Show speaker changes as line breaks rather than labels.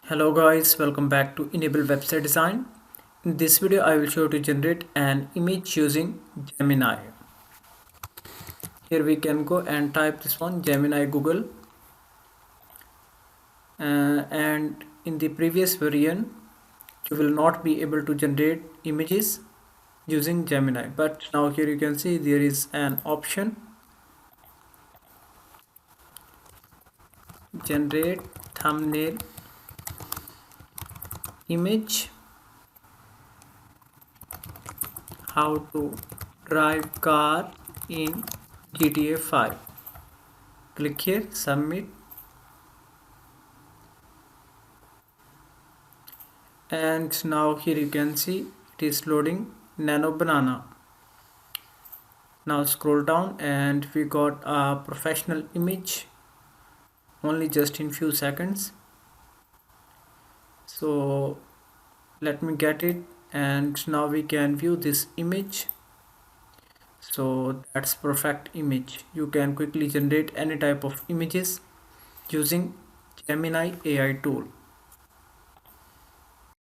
Hello guys, welcome back to Enable Website Design. In this video I will show you to generate an image using Gemini. Here we can go and type this one Gemini Google and in the previous version you will not be able to generate images using Gemini, but now here you can see there is an option generate thumbnail image, how to drive car in GTA 5. Click here, submit, and now here you can see it is loading nano banana. Now scroll down and we got a professional image only just in few seconds. So let me get it, and now we can view this image. So that's perfect image. You can quickly generate any type of images using Gemini AI tool.